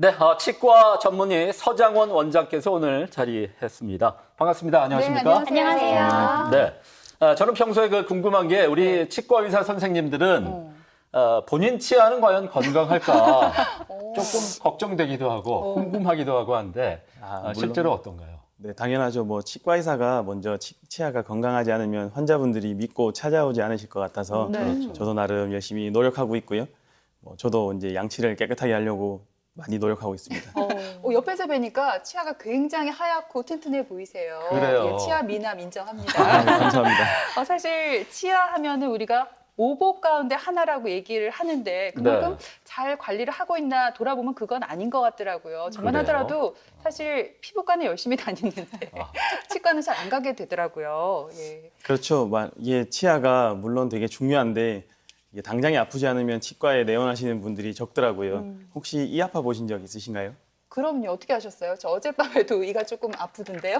네, 치과 전문의 서장원 원장께서 오늘 자리했습니다. 반갑습니다. 안녕하십니까? 네, 안녕하세요. 네, 저는 평소에 궁금한 게 우리 치과 의사 선생님들은 본인 치아는 과연 건강할까 조금 걱정되기도 하고 궁금하기도 하고 한데 물론, 실제로 어떤가요? 네, 당연하죠. 치과 의사가 먼저 치아가 건강하지 않으면 환자분들이 믿고 찾아오지 않으실 것 같아서 네. 저도 나름 열심히 노력하고 있고요. 저도 이제 양치를 깨끗하게 하려고 많이 노력하고 있습니다. 옆에서 뵈니까 치아가 굉장히 하얗고 튼튼해 보이세요. 그래요. 예, 치아 미남 인정합니다. 감사합니다. 사실 치아 하면은 우리가 오복 가운데 하나라고 얘기를 하는데 그만큼 네. 잘 관리를 하고 있나 돌아보면 그건 아닌 것 같더라고요. 저만 그래요? 하더라도 사실 피부과는 열심히 다니는데 치과는 잘 안 가게 되더라고요. 예. 그렇죠. 이게 치아가 물론 되게 중요한데 이게 당장에 아프지 않으면 치과에 내원하시는 분들이 적더라고요. 혹시 이 아파 보신 적 있으신가요? 그럼요. 어떻게 하셨어요? 저 어젯밤에도 이가 조금 아프던데요.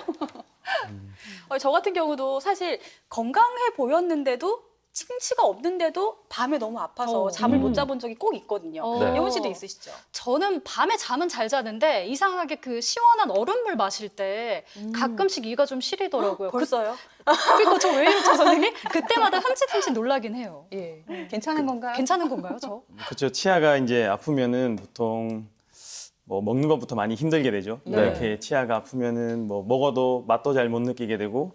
저 같은 경우도 사실 건강해 보였는데도 충치가 없는데도 밤에 너무 아파서 잠을 못 자본 적이 꼭 있거든요. 네. 예원 씨도 있으시죠? 저는 밤에 잠은 잘 자는데 이상하게 그 시원한 얼음물 마실 때 가끔씩 이가 좀 시리더라고요. 벌써요? 그리고 저 왜 이러죠, 선생님? 그때마다 흠칫흠칫 놀라긴 해요. 예. 괜찮은 건가요? 괜찮은 건가요, 저? 그렇죠. 치아가 이제 아프면은 보통 먹는 것부터 많이 힘들게 되죠. 네. 이렇게 치아가 아프면은 먹어도 맛도 잘 못 느끼게 되고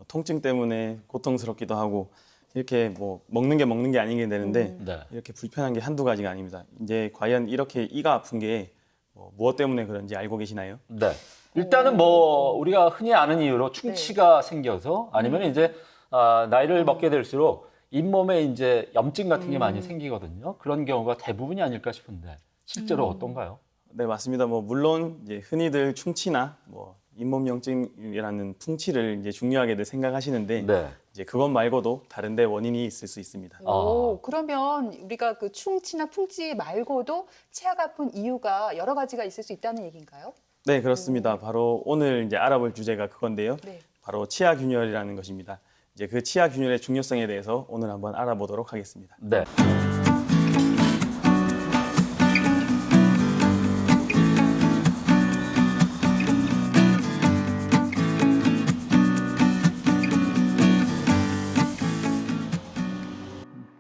통증 때문에 고통스럽기도 하고 이렇게 먹는 게 아니게 되는데 네. 이렇게 불편한 게 한두 가지가 아닙니다. 이제 과연 이렇게 이가 아픈 게 무엇 때문에 그런지 알고 계시나요? 네. 일단은 우리가 흔히 아는 이유로 충치가 생겨서 아니면 이제 나이를 먹게 될수록 잇몸에 이제 염증 같은 게 많이 생기거든요. 그런 경우가 대부분이 아닐까 싶은데 실제로 어떤가요? 네, 맞습니다. 물론 이제 흔히들 충치나 잇몸염증이라는 풍치를 이제 중요하게들 생각하시는데 네. 이제 그것 말고도 다른데 원인이 있을 수 있습니다. 그러면 우리가 그 충치나 풍치 말고도 치아가 아픈 이유가 여러 가지가 있을 수 있다는 얘기인가요? 네, 그렇습니다. 바로 오늘 이제 알아볼 주제가 그건데요. 네. 바로 치아 균열이라는 것입니다. 이제 그 치아 균열의 중요성에 대해서 오늘 한번 알아보도록 하겠습니다. 네.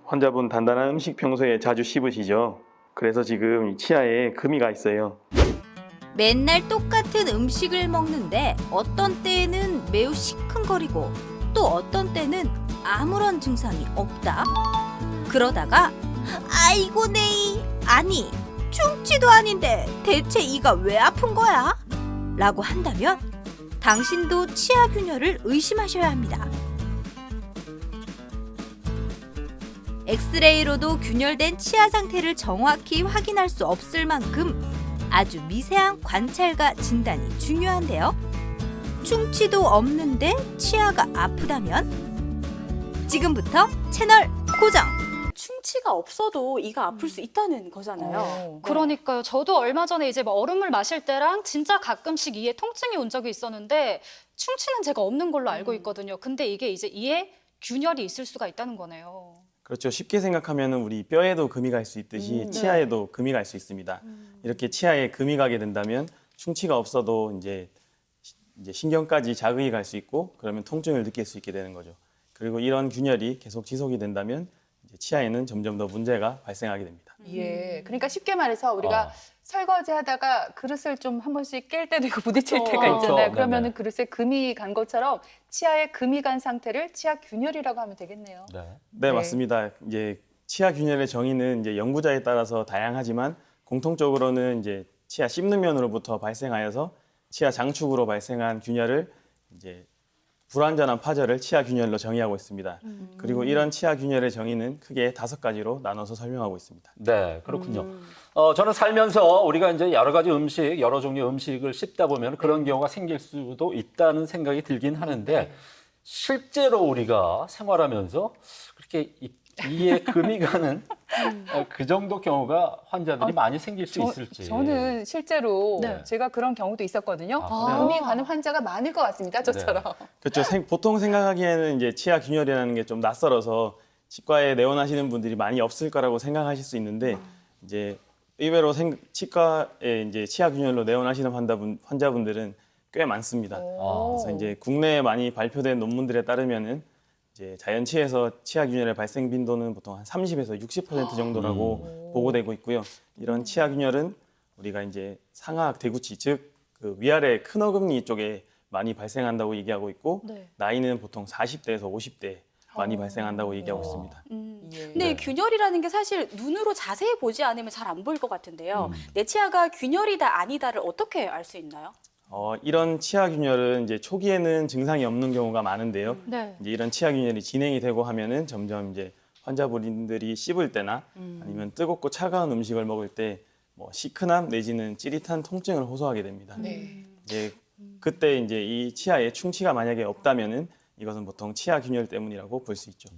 환자분 단단한 음식 평소에 자주 씹으시죠? 그래서 지금 이 치아에 금이 가 있어요. 맨날 똑같은 음식을 먹는데 어떤 때에는 매우 시큰거리고 또 어떤 때는 아무런 증상이 없다. 그러다가 아이고 내 이, 아니 충치도 아닌데 대체 이가 왜 아픈 거야? 라고 한다면 당신도 치아 균열을 의심하셔야 합니다. 엑스레이로도 균열된 치아 상태를 정확히 확인할 수 없을 만큼 아주 미세한 관찰과 진단이 중요한데요. 충치도 없는데 치아가 아프다면 지금부터 채널 고정! 충치가 없어도 이가 아플 수 있다는 거잖아요. 그러니까요. 저도 얼마 전에 이제 막 얼음물 마실 때랑 진짜 가끔씩 이에 통증이 온 적이 있었는데 충치는 제가 없는 걸로 알고 있거든요. 근데 이게 이제 이에 균열이 있을 수가 있다는 거네요. 그렇죠. 쉽게 생각하면 우리 뼈에도 금이 갈 수 있듯이 치아에도 금이 갈 수 있습니다. 이렇게 치아에 금이 가게 된다면 충치가 없어도 이제 신경까지 자극이 갈 수 있고 그러면 통증을 느낄 수 있게 되는 거죠. 그리고 이런 균열이 계속 지속이 된다면 이제 치아에는 점점 더 문제가 발생하게 됩니다. 예. 그러니까 쉽게 말해서 우리가 설거지 하다가 그릇을 좀 한 번씩 깰 때도 있고 부딪힐 때가 그렇죠. 있잖아요. 그러면은 네네. 그릇에 금이 간 것처럼 치아에 금이 간 상태를 치아 균열이라고 하면 되겠네요. 네. 네, 네. 맞습니다. 이제 치아 균열의 정의는 이제 연구자에 따라서 다양하지만 공통적으로는 이제 치아 씹는 면으로부터 발생하여서 치아 장축으로 발생한 균열을 이제 불완전한 파절을 치아 균열로 정의하고 있습니다. 그리고 이런 치아 균열의 정의는 크게 5가지로 나눠서 설명하고 있습니다. 네, 그렇군요. 저는 살면서 우리가 이제 여러 가지 음식, 여러 종류의 음식을 씹다 보면 그런 경우가 생길 수도 있다는 생각이 들긴 하는데 실제로 우리가 생활하면서 그렇게 이에 금이 가는 그 정도 경우가 환자들이 많이 생길 수 있을지. 저는 실제로 네. 제가 그런 경우도 있었거든요. 아, 금이 가는 환자가 많을 것 같습니다. 저처럼. 그렇죠. 보통 생각하기에는 이제 치아 균열이라는 게 좀 낯설어서 치과에 내원하시는 분들이 많이 없을 거라고 생각하실 수 있는데 이제 의외로 치과에 이제 치아 균열로 내원하시는 환자분들은 꽤 많습니다. 그래서 이제 국내에 많이 발표된 논문들에 따르면은 이제 자연치에서 치아 균열의 발생 빈도는 보통 한 30에서 60% 정도라고 보고되고 있고요. 이런 치아 균열은 우리가 이제 상하악 대구치, 즉 그 위아래 큰 어금니 쪽에 많이 발생한다고 얘기하고 있고 네. 나이는 보통 40대에서 50대 많이 발생한다고 얘기하고 있습니다. 예. 근데 이 균열이라는 게 사실 눈으로 자세히 보지 않으면 잘 안 보일 것 같은데요. 내 치아가 균열이다 아니다를 어떻게 알 수 있나요? 이런 치아 균열은 이제 초기에는 증상이 없는 경우가 많은데요. 네. 이제 이런 치아 균열이 진행이 되고 하면은 점점 이제 환자분들이 씹을 때나 아니면 뜨겁고 차가운 음식을 먹을 때 뭐 시큰함 내지는 찌릿한 통증을 호소하게 됩니다. 네. 이제 그때 이제 이 치아에 충치가 만약에 없다면은 이것은 보통 치아 균열 때문이라고 볼 수 있죠.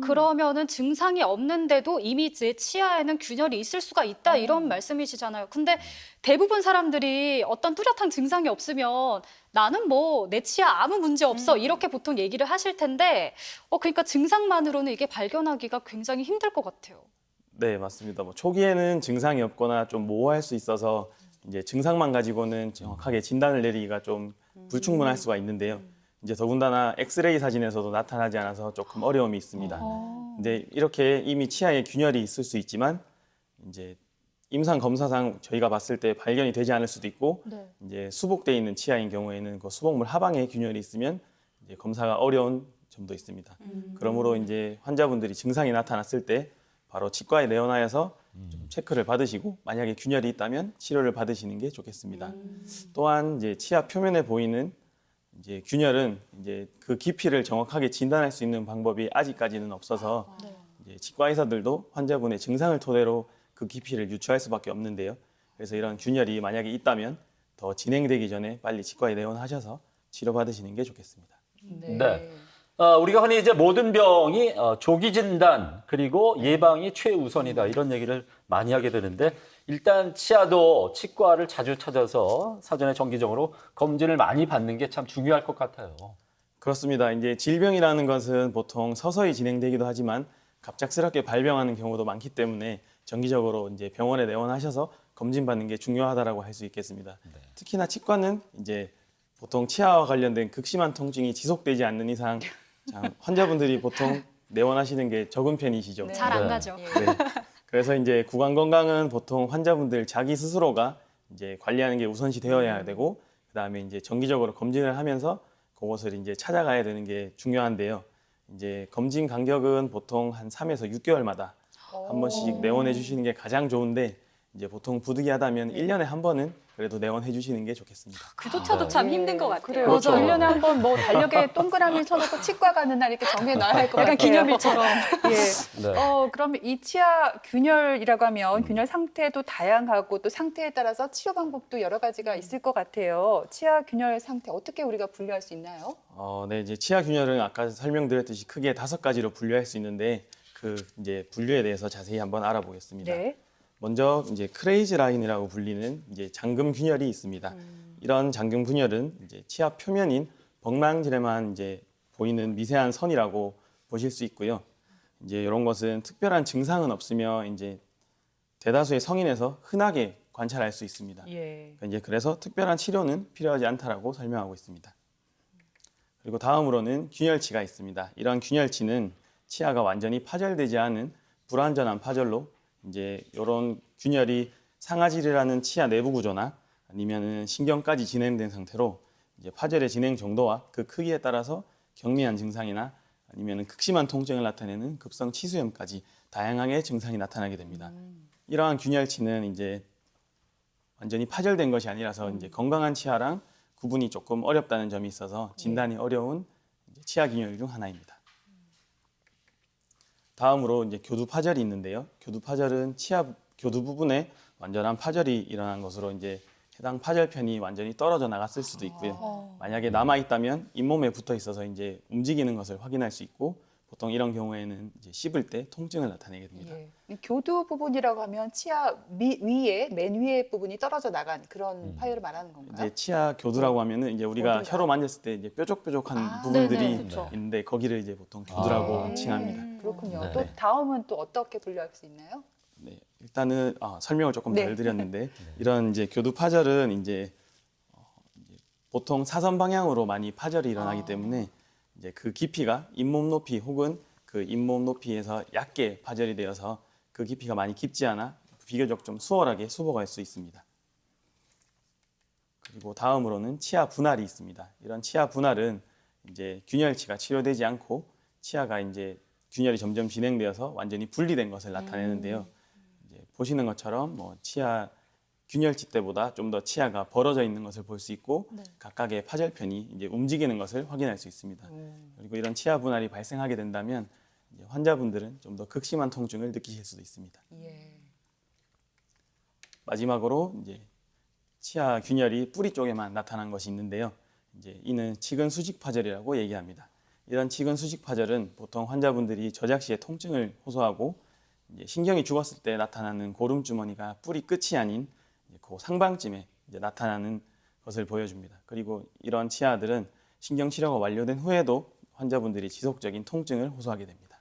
그러면은 증상이 없는데도 이미 제 치아에는 균열이 있을 수가 있다 이런 말씀이시잖아요. 근데 대부분 사람들이 어떤 뚜렷한 증상이 없으면 나는 뭐 내 치아 아무 문제 없어 이렇게 보통 얘기를 하실 텐데 그러니까 증상만으로는 이게 발견하기가 굉장히 힘들 것 같아요. 네, 맞습니다. 뭐 초기에는 증상이 없거나 좀 모호할 수 있어서 이제 증상만 가지고는 정확하게 진단을 내리기가 좀 불충분할 수가 있는데요. 이제 더군다나 엑스레이 사진에서도 나타나지 않아서 조금 어려움이 있습니다. 근데 이렇게 이미 치아에 균열이 있을 수 있지만 이제 임상 검사상 저희가 봤을 때 발견이 되지 않을 수도 있고 네. 이제 수복돼 있는 치아인 경우에는 그 수복물 하방에 균열이 있으면 이제 검사가 어려운 점도 있습니다. 그러므로 이제 환자분들이 증상이 나타났을 때 바로 치과에 내원하여서 좀 체크를 받으시고 만약에 균열이 있다면 치료를 받으시는 게 좋겠습니다. 또한 이제 치아 표면에 보이는 이제 균열은 이제 그 깊이를 정확하게 진단할 수 있는 방법이 아직까지는 없어서 이제 치과 의사들도 환자분의 증상을 토대로 그 깊이를 유추할 수밖에 없는데요. 그래서 이런 균열이 만약에 있다면 더 진행되기 전에 빨리 치과에 내원하셔서 치료받으시는 게 좋겠습니다. 네. 우리가 흔히 이제 모든 병이 조기 진단 그리고 예방이 최우선이다 이런 얘기를 많이 하게 되는데 일단 치아도 치과를 자주 찾아서 사전에 정기적으로 검진을 많이 받는 게 참 중요할 것 같아요. 그렇습니다. 이제 질병이라는 것은 보통 서서히 진행되기도 하지만 갑작스럽게 발병하는 경우도 많기 때문에 정기적으로 이제 병원에 내원하셔서 검진받는 게 중요하다라고 할 수 있겠습니다. 특히나 치과는 이제 보통 치아와 관련된 극심한 통증이 지속되지 않는 이상 참 환자분들이 보통 내원하시는 게 적은 편이시죠. 네. 잘 안 네. 가죠. 네. 그래서 이제 구강 건강은 보통 환자분들 자기 스스로가 이제 관리하는 게 우선시 되어야 되고 그다음에 이제 정기적으로 검진을 하면서 그곳을 이제 찾아가야 되는 게 중요한데요. 이제 검진 간격은 보통 한 3에서 6개월마다 한 번씩 내원해 주시는 게 가장 좋은데 이제 보통 부득이하다면 1년에 한 번은 그래도 내원해 주시는 게 좋겠습니다. 그조차도 참 힘든 것 같아요. 그래요. 그렇죠. 1년에 한 번 뭐 달력에 동그라미 쳐놓고 치과 가는 날 이렇게 정해놔야 할 것 같아요. 약간 기념일처럼. 예. 네. 그러면 이 치아 균열이라고 하면 균열 상태도 다양하고 또 상태에 따라서 치료 방법도 여러 가지가 있을 것 같아요. 치아 균열 상태 어떻게 우리가 분류할 수 있나요? 네, 이제 치아 균열은 아까 설명드렸듯이 크게 5가지로 분류할 수 있는데 그 이제 분류에 대해서 자세히 한번 알아보겠습니다. 네. 먼저 이제 크레이지 라인이라고 불리는 이제 잠금 균열이 있습니다. 이런 잠금 균열은 이제 치아 표면인 범랑질에만 이제 보이는 미세한 선이라고 보실 수 있고요. 이제 이런 것은 특별한 증상은 없으며 이제 대다수의 성인에서 흔하게 관찰할 수 있습니다. 예. 이제 그래서 특별한 치료는 필요하지 않다라고 설명하고 있습니다. 그리고 다음으로는 균열치가 있습니다. 이러한 균열치는 치아가 완전히 파절되지 않은 불완전한 파절로 이제 이런 균열이 상아질이라는 치아 내부 구조나 아니면은 신경까지 진행된 상태로 이제 파절의 진행 정도와 그 크기에 따라서 경미한 증상이나 아니면은 극심한 통증을 나타내는 급성 치수염까지 다양하게 증상이 나타나게 됩니다. 이러한 균열치는 이제 완전히 파절된 것이 아니라서 이제 건강한 치아랑 구분이 조금 어렵다는 점이 있어서 진단이 어려운 이제 치아 균열 중 하나입니다. 다음으로 이제 교두 파절이 있는데요. 교두 파절은 치아 교두 부분에 완전한 파절이 일어난 것으로 이제 해당 파절편이 완전히 떨어져 나갔을 수도 있고요. 만약에 남아 있다면 잇몸에 붙어 있어서 이제 움직이는 것을 확인할 수 있고 보통 이런 경우에는 이제 씹을 때 통증을 나타내게 됩니다. 예. 이 교두 부분이라고 하면 치아 위에 맨 위에 부분이 떨어져 나간 그런 파열을 말하는 건가요? 이제 치아 교두라고 하면은 이제 우리가 어딘가요? 혀로 만졌을 때 이제 뾰족뾰족한 아, 부분들이 네네, 그렇죠. 있는데 거기를 이제 보통 교두라고 아. 칭합니다. 그렇군요. 네. 또 다음은 또 어떻게 분류할 수 있나요? 네, 일단은 설명을 조금 네. 덜 드렸는데 이런 이제 교두 파절은 이제 보통 사선 방향으로 많이 파절이 일어나기 때문에 이제 그 깊이가 잇몸 높이 혹은 그 잇몸 높이에서 얕게 파절이 되어서 그 깊이가 많이 깊지 않아 비교적 좀 수월하게 수복할 수 있습니다. 그리고 다음으로는 치아 분할이 있습니다. 이런 치아 분할은 이제 균열치가 치료되지 않고 치아가 이제 균열이 점점 진행되어서 완전히 분리된 것을 나타내는데요. 이제 보시는 것처럼 뭐 치아 균열치 때보다 좀 더 치아가 벌어져 있는 것을 볼 수 있고 각각의 파절편이 이제 움직이는 것을 확인할 수 있습니다. 그리고 이런 치아 분할이 발생하게 된다면 이제 환자분들은 좀 더 극심한 통증을 느끼실 수도 있습니다. 예. 마지막으로 이제 치아 균열이 뿌리 쪽에만 나타난 것이 있는데요. 이제 이는 치근 수직 파절이라고 얘기합니다. 이런 치근 수직 파절은 보통 환자분들이 저작 시에 통증을 호소하고 이제 신경이 죽었을 때 나타나는 고름 주머니가 뿌리 끝이 아닌 그 상방쯤에 이제 나타나는 것을 보여줍니다. 그리고 이런 치아들은 신경 치료가 완료된 후에도 환자분들이 지속적인 통증을 호소하게 됩니다.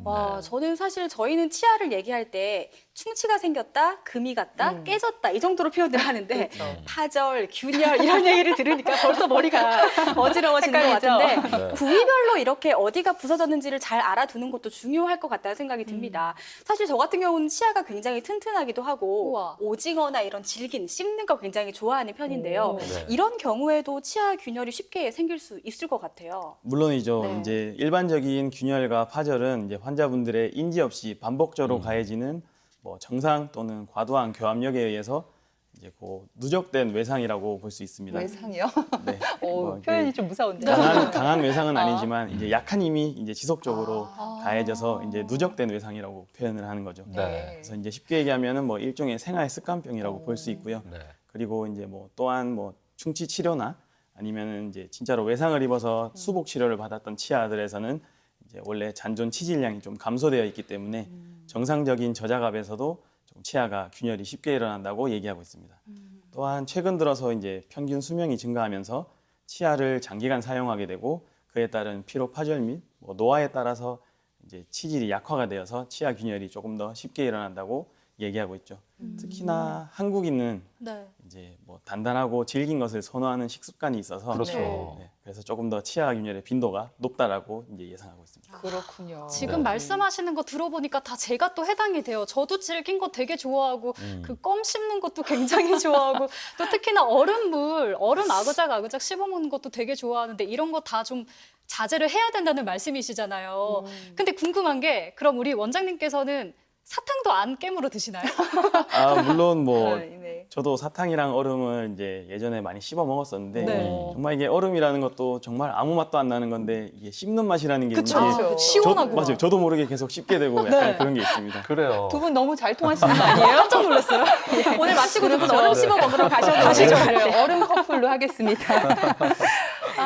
와, 저는 사실 저희는 치아를 얘기할 때 충치가 생겼다, 금이 갔다, 깨졌다 이 정도로 표현을 하는데 그렇죠. 파절, 균열 이런 얘기를 들으니까 벌써 머리가 어지러워지는 것 같은데 네. 부위별로 이렇게 어디가 부서졌는지를 잘 알아두는 것도 중요할 것 같다는 생각이 듭니다. 사실 저 같은 경우는 치아가 굉장히 튼튼하기도 하고 우와. 오징어나 이런 질긴, 씹는 거 굉장히 좋아하는 편인데요. 네. 이런 경우에도 치아 균열이 쉽게 생길 수 있을 것 같아요. 물론이죠. 네. 이제 일반적인 균열과 파절은 이제 환자분들의 인지 없이 반복적으로 가해지는 뭐 정상 또는 과도한 교합력에 의해서 이제 그 누적된 외상이라고 볼 수 있습니다. 외상이요? 네. 오, 뭐 표현이 이게 좀 무서운데. 강한 외상은 아니지만 이제 약한 힘이 이제 지속적으로 가해져서 이제 누적된 외상이라고 표현을 하는 거죠. 네. 그래서 이제 쉽게 얘기하면은 뭐 일종의 생활 습관병이라고 볼 수 있고요. 네. 그리고 이제 뭐 또한 뭐 충치 치료나 아니면은 이제 진짜로 외상을 입어서 수복 치료를 받았던 치아들에서는 이제 원래 잔존 치질량이 좀 감소되어 있기 때문에 정상적인 저작압에서도 좀 치아가 균열이 쉽게 일어난다고 얘기하고 있습니다. 또한 최근 들어서 이제 평균 수명이 증가하면서 치아를 장기간 사용하게 되고 그에 따른 피로 파절 및 뭐 노화에 따라서 이제 치질이 약화가 되어서 치아 균열이 조금 더 쉽게 일어난다고 얘기하고 있죠. 특히나 한국인은 네. 이제 뭐 단단하고 질긴 것을 선호하는 식습관이 있어서 그렇죠. 네, 그래서 조금 더 치아 균열의 빈도가 높다라고 이제 예상하고 있습니다. 그렇군요. 지금 네. 말씀하시는 거 들어보니까 다 제가 또 해당이 돼요. 저도 질긴 거 되게 좋아하고 그 껌 씹는 것도 굉장히 좋아하고 또 특히나 얼음물, 얼음 아그작 씹어먹는 것도 되게 좋아하는데 이런 거 다 좀 자제를 해야 된다는 말씀이시잖아요. 근데 궁금한 게 그럼 우리 원장님께서는 사탕도 안 깨물어 드시나요? 물론 뭐 네. 저도 사탕이랑 얼음을 이제 예전에 많이 씹어 먹었었는데 네. 정말 이게 얼음이라는 것도 정말 아무 맛도 안 나는 건데 이게 씹는 맛이라는 게 그쵸. 이게 그쵸. 시원하고 맞아요. 저도 모르게 계속 씹게 되고 약간 그런 게 있습니다. 그래요. 두 분 너무 잘 통하시는 거 아니에요? 깜짝 놀랐어요. 오늘 마치고 두 분 얼음 씹어 먹으러 가셔도 가시죠. 되죠. 그래요. 얼음 커플로 하겠습니다.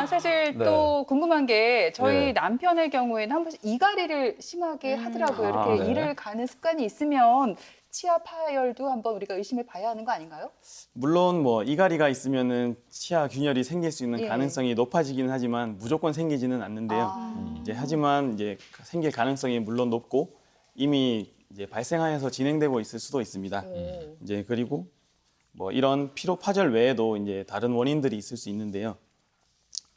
사실 네. 또 궁금한 게 저희 네. 남편의 경우에는 한 번씩 이갈이를 심하게 하더라고요. 이렇게 네. 이를 가는 습관이 있으면 치아 파열도 한번 우리가 의심해 봐야 하는 거 아닌가요? 물론 뭐 이갈이가 있으면은 치아 균열이 생길 수 있는 예. 가능성이 높아지기는 하지만 무조건 생기지는 않는데요. 이제 하지만 이제 생길 가능성이 물론 높고 이미 이제 발생하여서 진행되고 있을 수도 있습니다. 이제 그리고 뭐 이런 피로 파절 외에도 이제 다른 원인들이 있을 수 있는데요.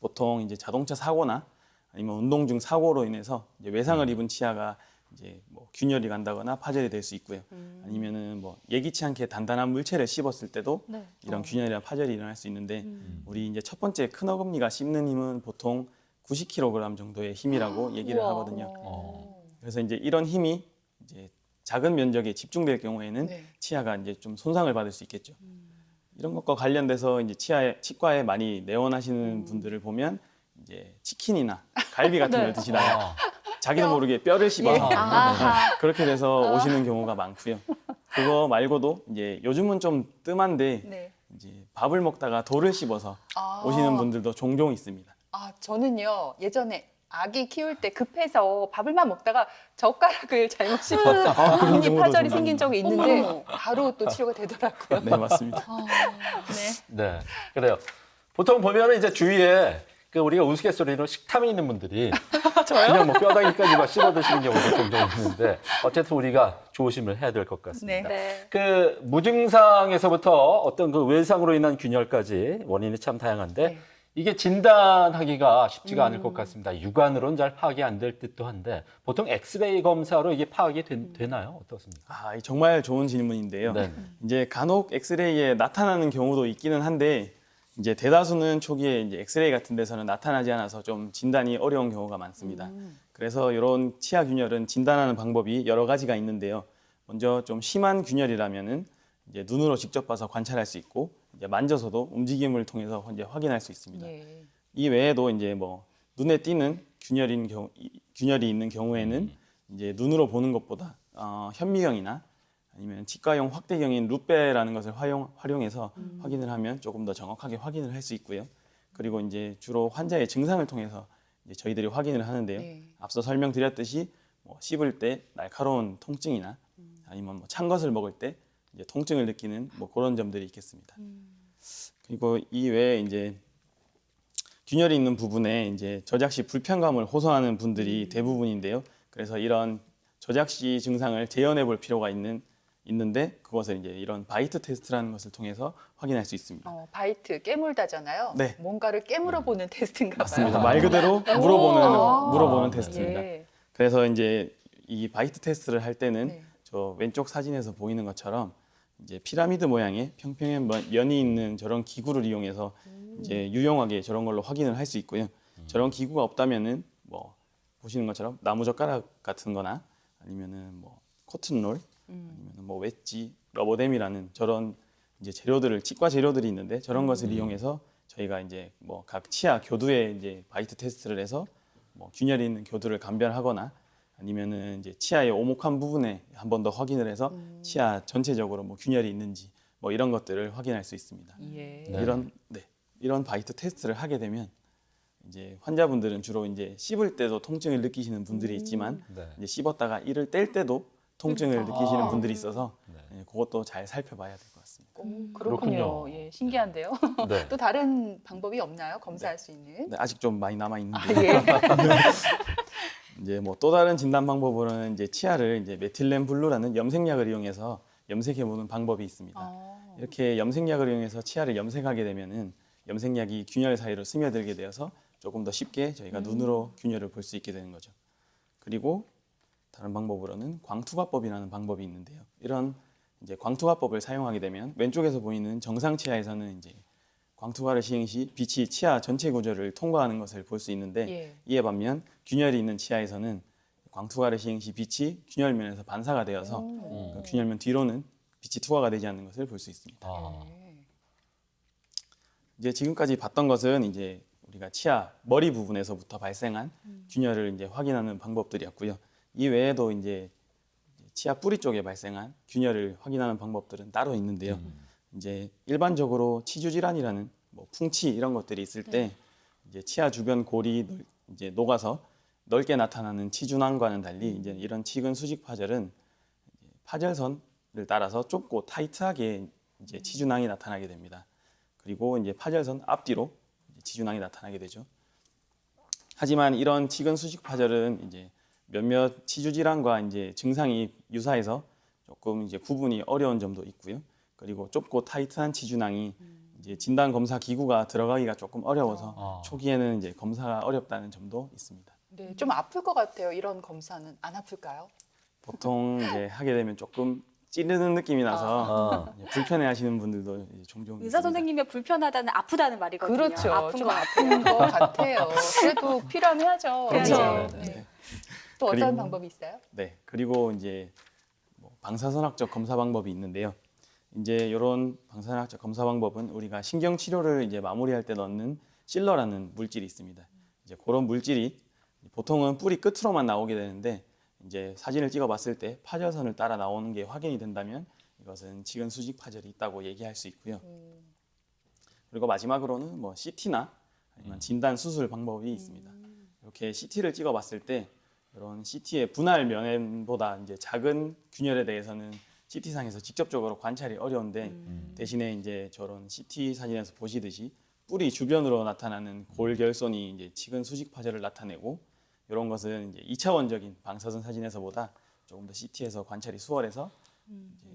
보통 이제 자동차 사고나 아니면 운동 중 사고로 인해서 이제 외상을 입은 치아가 이제 뭐 균열이 간다거나 파절이 될 수 있고요. 아니면은 뭐 예기치 않게 단단한 물체를 씹었을 때도 네. 이런 균열이나 파절이 일어날 수 있는데 우리 이제 첫 번째 큰 어금니가 씹는 힘은 보통 90kg 정도의 힘이라고 얘기를 우와. 하거든요. 어. 그래서 이제 이런 힘이 이제 작은 면적에 집중될 경우에는 네. 치아가 이제 좀 손상을 받을 수 있겠죠. 이런 것과 관련돼서 이제 치과에 많이 내원하시는 분들을 보면 이제 치킨이나 갈비 같은 걸 드시다가 자기도 모르게 뼈를 씹어서 아하. 그렇게 돼서 오시는 경우가 많고요. 그거 말고도 이제 요즘은 좀 뜸한데 네. 이제 밥을 먹다가 돌을 씹어서 오시는 분들도 종종 있습니다. 저는요 예전에 아기 키울 때 급해서 밥을만 먹다가 젓가락을 잘못 씹어서 그런 눈이 경우도 파절이 정말 생긴 적이 있는데 어머. 바로 또 치료가 되더라고요. 네, 맞습니다. 네. 네, 그래요. 보통 보면은 이제 주위에 그 우리가 우스갯소리로 식탐이 있는 분들이 그냥 뭐 뼈다귀까지 씹어 드시는 경우도 종종 있는데 어쨌든 우리가 조심을 해야 될 것 같습니다. 네. 그 무증상에서부터 어떤 그 외상으로 인한 균열까지 원인이 참 다양한데 네. 이게 진단하기가 쉽지가 않을 것 같습니다. 육안으로는 잘 파악이 안 될 듯도 한데 보통 엑스레이 검사로 이게 파악이 되나요? 어떻습니까? 아, 정말 좋은 질문인데요. 네. 이제 간혹 엑스레이에 나타나는 경우도 있기는 한데 이제 대다수는 초기에 이제 엑스레이 같은 데서는 나타나지 않아서 좀 진단이 어려운 경우가 많습니다. 그래서 이런 치아 균열은 진단하는 방법이 여러 가지가 있는데요. 먼저 좀 심한 균열이라면은 이제 눈으로 직접 봐서 관찰할 수 있고 이제 만져서도 움직임을 통해서 이제 확인할 수 있습니다. 예. 이 외에도 이제 뭐 눈에 띄는 균열이 있는 경우에는 이제 눈으로 보는 것보다 현미경이나 아니면 치과용 확대경인 루페라는 것을 활용해서 확인을 하면 조금 더 정확하게 확인을 할 수 있고요. 그리고 이제 주로 환자의 증상을 통해서 이제 저희들이 확인을 하는데요. 네. 앞서 설명드렸듯이 뭐 씹을 때 날카로운 통증이나 아니면 뭐 찬 것을 먹을 때 이제 통증을 느끼는 뭐 그런 점들이 있겠습니다. 그리고 이 외에 이제 균열이 있는 부분에 이제 저작 시 불편감을 호소하는 분들이 대부분인데요. 그래서 이런 저작 시 증상을 재현해 볼 필요가 있는데 그것을 이제 이런 바이트 테스트라는 것을 통해서 확인할 수 있습니다. 바이트 깨물다잖아요. 네. 뭔가를 깨물어 보는 테스트인가 봐요. 맞습니다. 말 그대로 물어보는 테스트입니다. 예. 그래서 이제 이 바이트 테스트를 할 때는 네. 저 왼쪽 사진에서 보이는 것처럼 이제 피라미드 모양의 평평한 면이 있는 저런 기구를 이용해서 이제 유용하게 저런 걸로 확인을 할 수 있고요. 저런 기구가 없다면은 뭐 보시는 것처럼 나무 젓가락 같은 거나 아니면은 뭐 코튼롤 아니면은 뭐 웨지, 러버댐이라는 저런 이제 재료들을 치과 재료들이 있는데 저런 것을 이용해서 저희가 이제 뭐 각 치아 교두에 이제 바이트 테스트를 해서 뭐 균열이 있는 교두를 감별하거나 아니면은 이제 치아의 오목한 부분에 한 번 더 확인을 해서 치아 전체적으로 뭐 균열이 있는지 뭐 이런 것들을 확인할 수 있습니다. 예. 이런 바이트 테스트를 하게 되면 이제 환자분들은 주로 이제 씹을 때도 통증을 느끼시는 분들이 있지만 네. 이제 씹었다가 이를 뗄 때도 통증을 느끼시는 분들이 있어서 예, 그것도 잘 살펴봐야 될 것 같습니다. 그렇군요. 그렇군요. 예, 신기한데요. 네. 또 다른 방법이 없나요? 검사할 수 있는? 네, 아직 좀 많이 남아 있는데 예. 이제 뭐 또 다른 진단 방법으로는 이제 치아를 이제 메틸렌 블루라는 염색약을 이용해서 염색해 보는 방법이 있습니다. 이렇게 염색약을 이용해서 치아를 염색하게 되면은 염색약이 균열 사이로 스며들게 되어서 조금 더 쉽게 저희가 눈으로 균열을 볼 수 있게 되는 거죠. 그리고 다른 방법으로는 광투과법이라는 방법이 있는데요. 이런 이제 광투과법을 사용하게 되면 왼쪽에서 보이는 정상 치아에서는 이제 광투과를 시행 시 빛이 치아 전체 구조를 통과하는 것을 볼 수 있는데 예. 이에 반면 균열이 있는 치아에서는 광투과를 시행 시 빛이 균열면에서 반사가 되어서 그 균열면 뒤로는 빛이 투과가 되지 않는 것을 볼 수 있습니다. 아, 이제 지금까지 봤던 것은 이제 우리가 치아 머리 부분에서부터 발생한 균열을 이제 확인하는 방법들이었고요. 이 외에도 이제 치아 뿌리 쪽에 발생한 균열을 확인하는 방법들은 따로 있는데요. 이제 일반적으로 치주 질환이라는 뭐 풍치 이런 것들이 있을 때 이제 치아 주변 골이 이제 녹아서 넓게 나타나는 치주낭과는 달리 이제 이런 치근 수직 파절은 파절선을 따라서 좁고 타이트하게 이제 치주낭이 나타나게 됩니다. 그리고 이제 파절선 앞뒤로 치주낭이 나타나게 되죠. 하지만 이런 치근 수직 파절은 이제 몇몇 치주 질환과 이제 증상이 유사해서 조금 이제 구분이 어려운 점도 있고요. 그리고 좁고 타이트한 치주낭이 이제 진단 검사 기구가 들어가기가 조금 어려워서 초기에는 이제 검사가 어렵다는 점도 있습니다. 네, 좀 아플 것 같아요. 이런 검사는 안 아플까요? 보통 이제 하게 되면 조금 찌르는 느낌이 나서 이제 불편해하시는 분들도 이제 종종 의사 있습니다. 선생님이 불편하다는 아프다는 말이거든요. 그렇죠. 아픈 좀 거 아픈 것 같아요. 그래도 필요하면 하죠. 그렇죠. 네. 또 어떤 그리고- 방법이 있어요? 네, 그리고 이제 뭐 방사선학적 검사 방법이 있는데요. 이제 이런 방사선학적 검사 방법은 우리가 신경 치료를 이제 마무리할 때 넣는 실러라는 물질이 있습니다. 이제 그런 물질이 보통은 뿌리 끝으로만 나오게 되는데 이제 사진을 찍어봤을 때 파절선을 따라 나오는 게 확인이 된다면 이것은 치근 수직 파절이 있다고 얘기할 수 있고요. 그리고 마지막으로는 뭐 CT나 아니면 진단 수술 방법이 있습니다. 이렇게 CT를 찍어봤을 때 이런 CT의 분할 면보다 이제 작은 균열에 대해서는 CT상에서 직접적으로 관찰이 어려운데 대신에 이제 저런 CT 사진에서 보시듯이 뿌리 주변으로 나타나는 골결손이 이제 직은 수직 파절을 나타내고 이런 것은 이제 2차원적인 방사선 사진에서보다 조금 더 CT에서 관찰이 수월해서 이제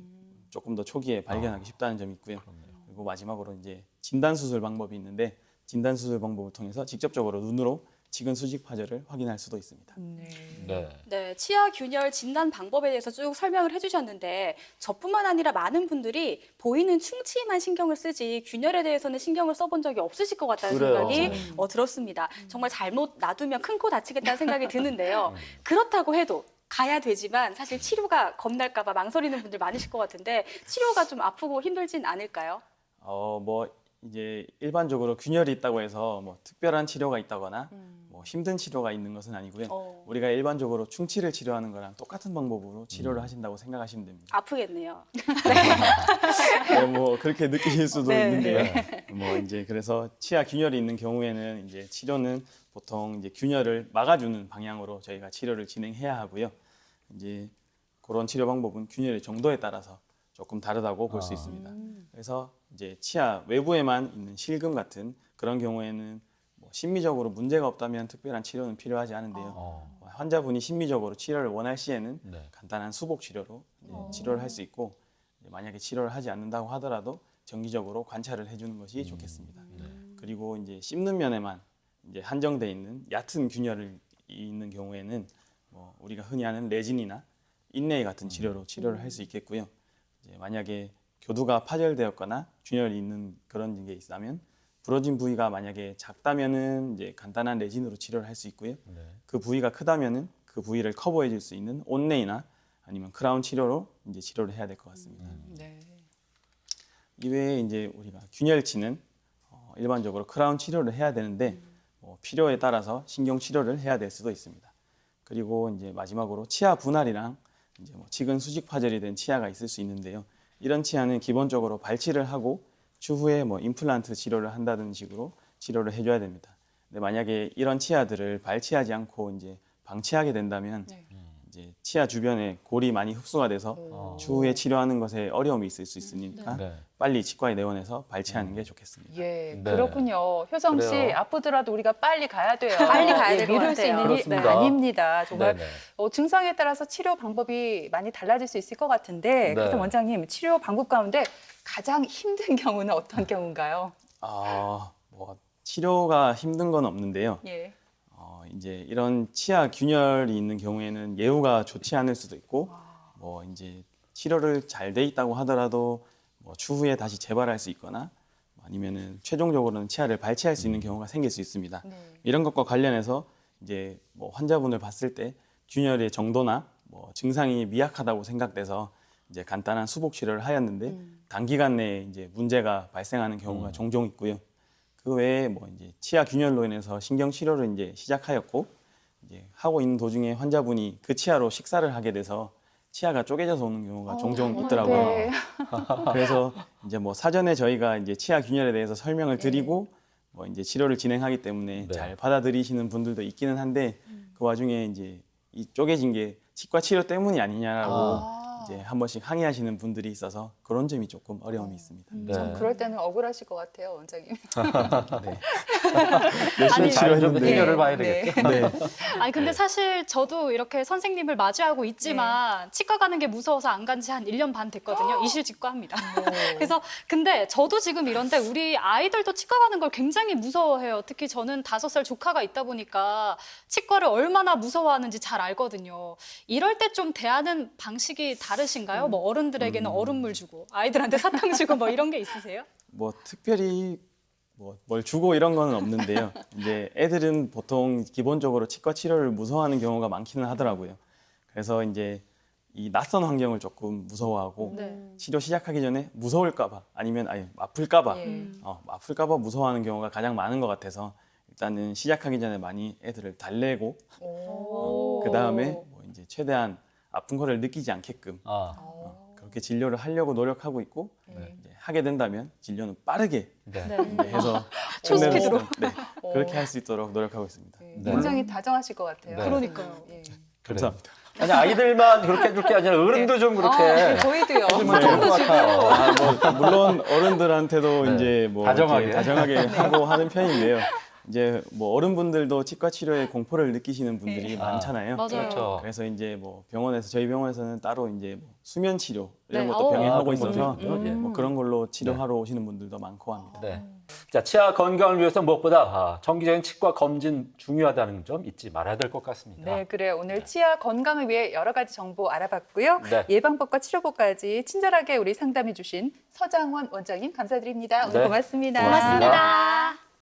조금 더 초기에 발견하기 쉽다는 점이 있고요. 그리고 마지막으로 이제 진단 수술 방법이 있는데 진단 수술 방법을 통해서 직접적으로 눈으로 직은 수직 파절을 확인할 수도 있습니다. 네. 네, 치아 균열 진단 방법에 대해서 쭉 설명을 해주셨는데 저뿐만 아니라 많은 분들이 보이는 충치만 신경을 쓰지 균열에 대해서는 신경을 써본 적이 없으실 것 같다는 그래요. 생각이 들었습니다. 정말 잘못 놔두면 큰 코 다치겠다는 생각이 드는데요. 그렇다고 해도 가야 되지만 사실 치료가 겁날까 봐 망설이는 분들 많으실 것 같은데 치료가 좀 아프고 힘들진 않을까요? 뭐 이제 일반적으로 균열이 있다고 해서 뭐 특별한 치료가 있다거나 뭐 힘든 치료가 있는 것은 아니고요. 우리가 일반적으로 충치를 치료하는 거랑 똑같은 방법으로 치료를 하신다고 생각하시면 됩니다. 아프겠네요. 네, 뭐 그렇게 느끼실 수도 네. 있는데요. 뭐 이제 그래서 치아 균열이 있는 경우에는 이제 치료는 보통 이제 균열을 막아주는 방향으로 저희가 치료를 진행해야 하고요. 이제 그런 치료 방법은 균열의 정도에 따라서 조금 다르다고 볼 수 있습니다. 그래서 이제 치아 외부에만 있는 실금 같은 그런 경우에는 뭐 심미적으로 문제가 없다면 특별한 치료는 필요하지 않은데요. 환자분이 심미적으로 치료를 원할 시에는 네. 간단한 수복 치료로 치료를 할 수 있고 만약에 치료를 하지 않는다고 하더라도 정기적으로 관찰을 해주는 것이 좋겠습니다. 그리고 이제 씹는 면에만 이제 한정돼 있는 얕은 균열이 있는 경우에는 뭐 우리가 흔히 아는 레진이나 인레이 같은 치료로 치료를 할 수 있겠고요. 이제 만약에 교두가 파절되었거나 균열이 있는 그런 게 있다면 부러진 부위가 만약에 작다면은 이제 간단한 레진으로 치료를 할 수 있고요. 네. 그 부위가 크다면은 그 부위를 커버해 줄 수 있는 온레이나 아니면 크라운 치료로 이제 치료를 해야 될 것 같습니다. 네. 이외에 이제 우리가 균열치는 일반적으로 크라운 치료를 해야 되는데 뭐 필요에 따라서 신경 치료를 해야 될 수도 있습니다. 그리고 이제 마지막으로 치아 분할이랑 이제 뭐 직은 수직 파절이 된 치아가 있을 수 있는데요. 이런 치아는 기본적으로 발치를 하고 추후에 뭐 임플란트 치료를 한다는 식으로 치료를 해줘야 됩니다. 근데 만약에 이런 치아들을 발치하지 않고 이제 방치하게 된다면 이제 치아 주변에 골이 많이 흡수가 돼서 추후에 치료하는 것에 어려움이 있을 수 있으니까 네. 빨리 치과에 내원해서 발치하는 게 좋겠습니다. 예, 네. 그렇군요. 효성 씨, 그래요. 아프더라도 우리가 빨리 가야 돼요. 빨리 가야 될것 미룰 수 같아요. 있는 일이 그렇습니다. 아닙니다. 정말 네네. 증상에 따라서 치료 방법이 많이 달라질 수 있을 것 같은데, 네. 그래서 원장님, 치료 방법 가운데 가장 힘든 경우는 어떤 경우인가요? 뭐 치료가 힘든 건 없는데요. 예. 이제 이런 치아 균열이 있는 경우에는 예후가 좋지 않을 수도 있고, 뭐 이제 치료를 잘 돼 있다고 하더라도 뭐 추후에 다시 재발할 수 있거나 아니면은 최종적으로는 치아를 발치할 수 있는 경우가 생길 수 있습니다. 네. 이런 것과 관련해서 이제 뭐 환자분을 봤을 때 균열의 정도나 뭐 증상이 미약하다고 생각돼서 이제 간단한 수복 치료를 하였는데 단기간 내에 이제 문제가 발생하는 경우가 종종 있고요. 그 외에 뭐 이제 치아 균열로 인해서 신경 치료를 이제 시작하였고 이제 하고 있는 도중에 환자분이 그 치아로 식사를 하게 돼서 치아가 쪼개져서 오는 경우가 종종 있더라고요. 네. 그래서 이제 뭐 사전에 저희가 이제 치아 균열에 대해서 설명을 드리고 뭐 이제 치료를 진행하기 때문에 네. 잘 받아들이시는 분들도 있기는 한데 그 와중에 이제 이 쪼개진 게 치과 치료 때문이 아니냐라고 이제 한 번씩 항의하시는 분들이 있어서 그런 점이 조금 어려움이 있습니다. 네. 전 그럴 때는 억울하실 것 같아요, 원장님. 네. 열심히 아니, 잘 좀 치료했는데. 해결을 봐야 네. 되겠죠. 네. 아니 근데 사실 저도 이렇게 선생님을 마주하고 있지만 치과 가는 게 무서워서 안 간 지 한 1년 반 됐거든요. 이실직고합니다. 그래서 근데 저도 지금 이런데 우리 아이들도 치과 가는 걸 굉장히 무서워해요. 특히 저는 5살 조카가 있다 보니까 치과를 얼마나 무서워하는지 잘 알거든요. 이럴 때 좀 대하는 방식이 다르신가요? 뭐 어른들에게는 얼음물 주고 아이들한테 사탕 주고 뭐 이런 게 있으세요? 뭐 특별히 뭐 뭘 주고 이런 거는 없는데요. 이제 애들은 보통 기본적으로 치과 치료를 무서워하는 경우가 많기는 하더라고요. 그래서 이제 이 낯선 환경을 조금 무서워하고 네. 치료 시작하기 전에 무서울까봐 아니면 아플까봐 예. 아플까봐 무서워하는 경우가 가장 많은 것 같아서 일단은 시작하기 전에 많이 애들을 달래고 오. 그 다음에 뭐 이제 최대한 아픈 거를 느끼지 않게끔 그렇게 진료를 하려고 노력하고 있고 이제 하게 된다면 진료는 빠르게 네. 이제 해서 초스피드로. 네, 그렇게 할 수 있도록 노력하고 있습니다. 네. 네. 굉장히 다정하실 것 같아요. 네. 그러니까요. 예. 감사합니다. 아니 아이들만 그렇게 해줄 게 아니라 어른도 좀 그렇게 저희도요. 해주면 좋을 것 같아요. 뭐 물론 어른들한테도 네. 이제 뭐 다정하게. 이렇게 다정하게 하고 하는 편인데요. 이제 뭐 어른분들도 치과 치료에 공포를 느끼시는 분들이 많잖아요. 맞아요. 그렇죠. 그래서 이제 뭐 병원에서 저희 병원에서는 따로 이제 뭐 수면 치료 이런 네. 것도 병행하고 그런 것도 있어서 있군요. 예. 뭐 그런 걸로 치료하러 오시는 분들도 많고 합니다. 네. 자, 치아 건강을 위해서 무엇보다 정기적인 치과 검진 중요하다는 점 잊지 말아야 될 것 같습니다. 네, 그래요. 오늘 치아 건강을 위해 여러 가지 정보 알아봤고요. 네. 예방법과 치료법까지 친절하게 우리 상담해 주신 서장원 원장님 감사드립니다. 오늘 네. 고맙습니다. 고맙습니다. 고맙습니다.